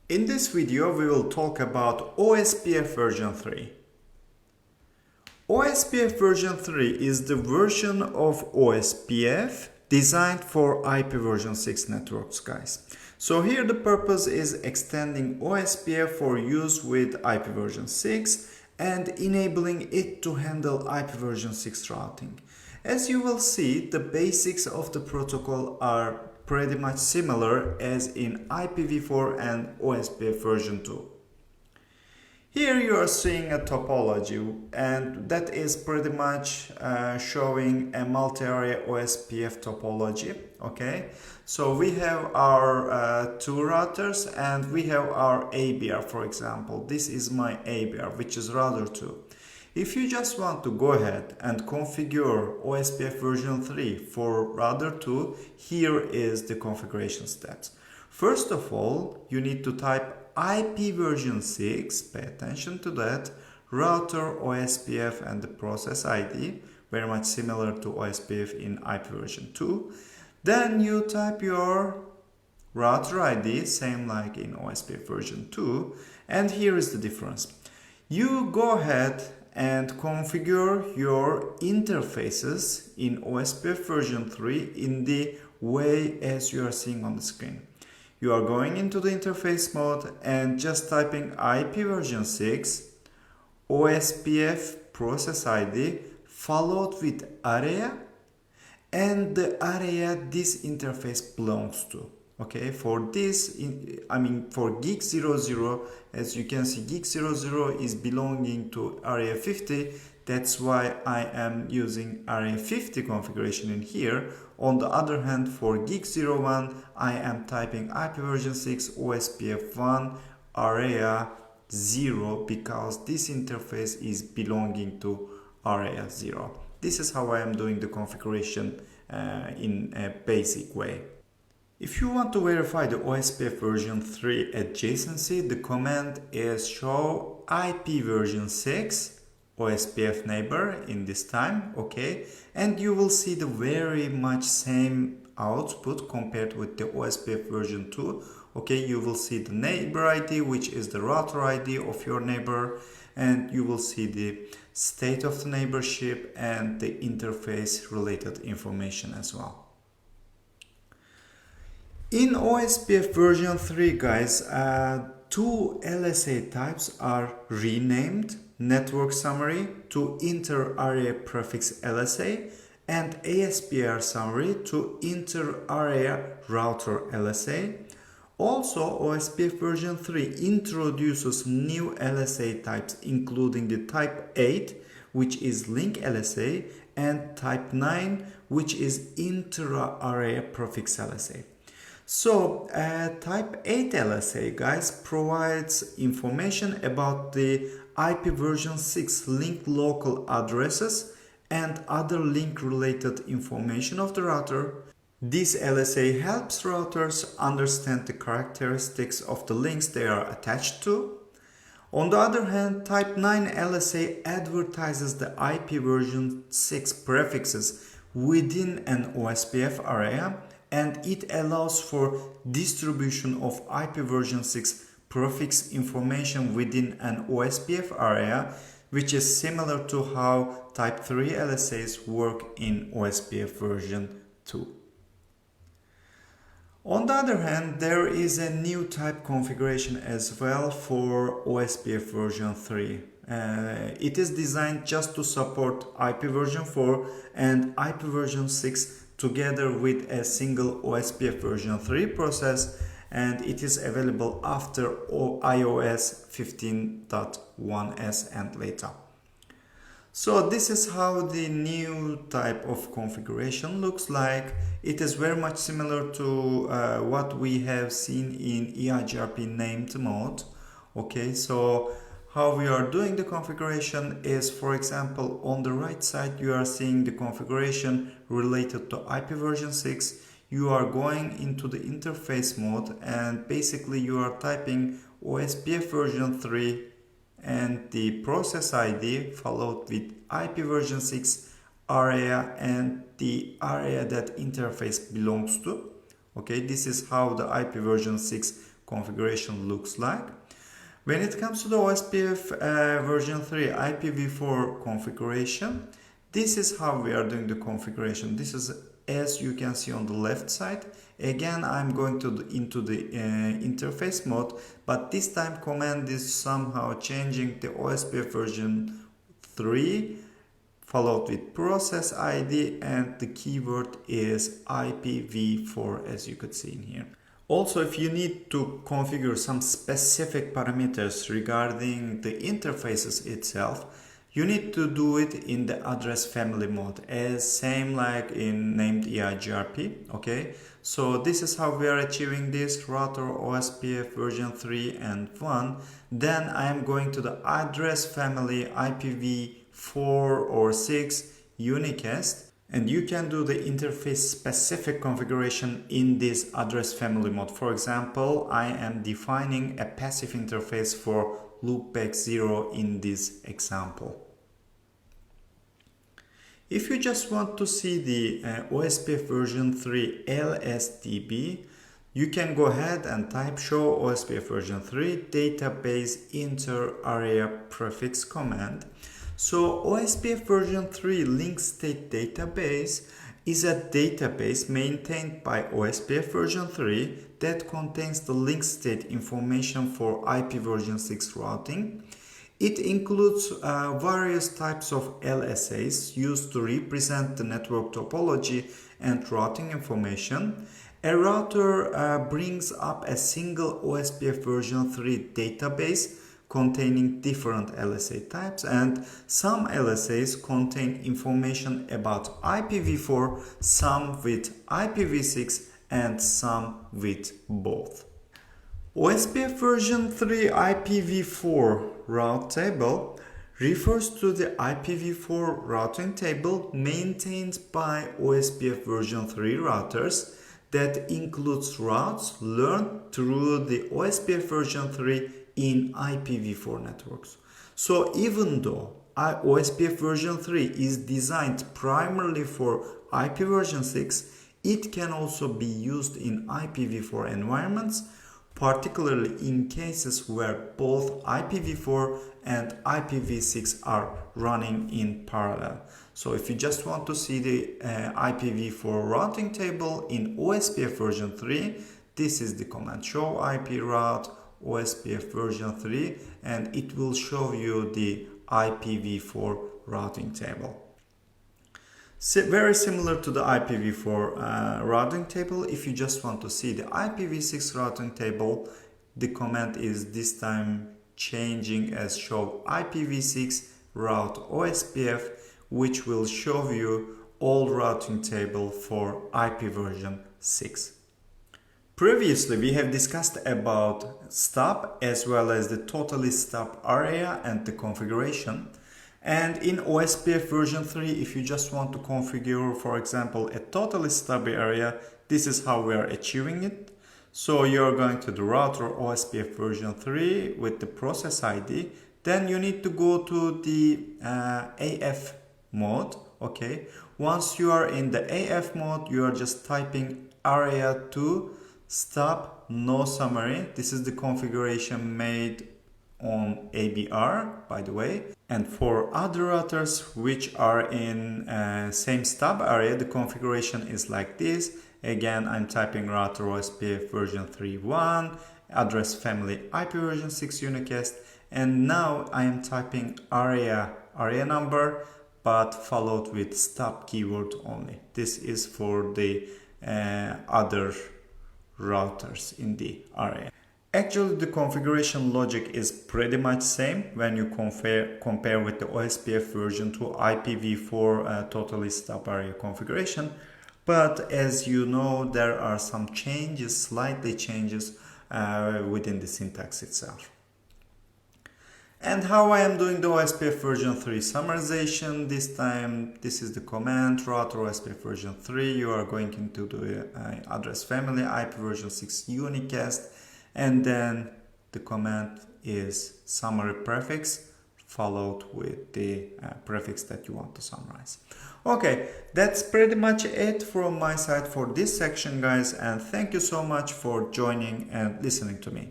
In this video, we will talk about OSPF version 3. OSPF version 3 is the version of OSPF designed for IP version 6 networks, guys. So here the purpose is extending OSPF for use with IP version 6 and enabling it to handle IP version 6 routing. As you will see, the basics of the protocol are pretty much similar as in IPv4 and OSPF version 2. Here you are seeing a topology, and that is pretty much showing a multi-area OSPF topology. Okay, so we have our two routers and we have our ABR, for example. This is my ABR, which is router 2. If you just want to go ahead and configure OSPF version 3 for router 2, here is the configuration steps. First of all, you need to type IP version 6, pay attention to that, router OSPF and the process ID, very much similar to OSPF in IP version 2. Then you type your router ID, same like in OSPF version 2, and here is the difference. You go ahead and configure your interfaces in OSPF version 3 in the way as you are seeing on the screen. You are going into the interface mode and just typing IP version 6, OSPF process ID, followed with area, and the area this interface belongs to. Okay, for this, for gig 00, as you can see, gig 00 is belonging to area 50. That's why I am using area 50 configuration in here. On the other hand, for gig 01, I am typing IP version 6 OSPF 1 area 0 because this interface is belonging to area 0. This is how I am doing the configuration in a basic way. If you want to verify the OSPF version 3 adjacency, the command is show IP version 6 OSPF neighbor in this time, okay, and you will see the very much same output compared with the OSPF version 2. Okay, you will see the neighbor ID, which is the router ID of your neighbor, and you will see the state of the neighborship and the interface related information as well. In OSPF version 3, guys, two LSA types are renamed: network summary to inter-area prefix LSA and ASPR summary to inter-area router LSA. Also, OSPF version 3 introduces new LSA types, including the type 8, which is link LSA, and type 9, which is intra-area prefix LSA. So type 8 LSA, guys, provides information about the IP version 6 link local addresses and other link related information of the router. This LSA helps routers understand the characteristics of the links they are attached to. On the other hand, type 9 LSA advertises the IP version 6 prefixes within an OSPF area, and it allows for distribution of IP version 6 prefix information within an OSPF area, which is similar to how type 3 LSAs work in OSPF version 2. On the other hand, there is a new type configuration as well for OSPF version 3. It is designed just to support IP version 4 and IP version 6 together with a single OSPF version 3 process, and it is available after iOS 15.1s and later. So this is how the new type of configuration looks like. It is very much similar to what we have seen in EIGRP named mode. Okay, so how we are doing the configuration is, for example, on the right side you are seeing the configuration related to IP version 6. You are going into the interface mode and basically you are typing OSPF version 3 and the process ID followed with IP version 6 area and the area that interface belongs to. Okay, this is how the IP version 6 configuration looks like. When it comes to the OSPF version 3 IPv4 configuration, this is how we are doing the configuration. This is, as you can see on the left side. Again, I'm going into the interface mode, but this time command is somehow changing the OSPF version 3 followed with process ID, and the keyword is IPv4, as you could see in here. Also, if you need to configure some specific parameters regarding the interfaces itself, you need to do it in the address family mode, as same like in named EIGRP. Okay, so this is how we are achieving this router OSPF version 3 and 1. Then I am going to the address family IPv4 or 6 unicast, and you can do the interface specific configuration in this address family mode. For example, I am defining a passive interface for loopback 0 in this example. If you just want to see the OSPF version 3 LSDB, you can go ahead and type show OSPF version 3 database inter area prefix command. So OSPF version 3 link state database is a database maintained by OSPF version 3 that contains the link state information for IP version 6 routing. It includes various types of LSAs used to represent the network topology and routing information. A router brings up a single OSPF version 3 database containing different LSA types, and some LSAs contain information about IPv4, some with IPv6 and some with both. OSPF version 3 IPv4 route table refers to the IPv4 routing table maintained by OSPF version 3 routers that includes routes learned through the OSPF version 3 in IPv4 networks. So even though OSPF version 3 is designed primarily for IP version 6, it can also be used in IPv4 environments, particularly in cases where both IPv4 and IPv6 are running in parallel. So if you just want to see the IPv4 routing table in OSPF version 3, this is the command show IP route OSPF version 3, and it will show you the IPv4 routing table. Very similar to the IPv4 routing table. If you just want to see the IPv6 routing table, the command is this time changing as show IPv6 route OSPF, which will show you all routing table for IP version 6. Previously, we have discussed about stop as well as the totally stop area and the configuration. And in OSPF version 3, if you just want to configure, for example, a totally stub area, this is how we are achieving it. So you're going to the router OSPF version 3 with the process ID. Then you need to go to the AF mode. Okay. Once you are in the AF mode, you are just typing area 2 stop no summary. This is the configuration made on ABR, by the way. And for other routers which are in same stub area, the configuration is like this. Again, I'm typing router OSPF version 3.1, address family IP version 6 unicast, and now I am typing area number, but followed with stub keyword only. This is for the other routers in the area. Actually, the configuration logic is pretty much same when you compare with the OSPF version 2 IPv4 totally stub area configuration. But as you know, there are some changes, slightly changes within the syntax itself. And how I am doing the OSPF version 3 summarization, this time this is the command router OSPF version 3. You are going into the address family IP version 6 unicast, and then the command is summary prefix followed with the prefix that you want to summarize. Okay, that's pretty much it from my side for this section, guys, and thank you so much for joining and listening to me.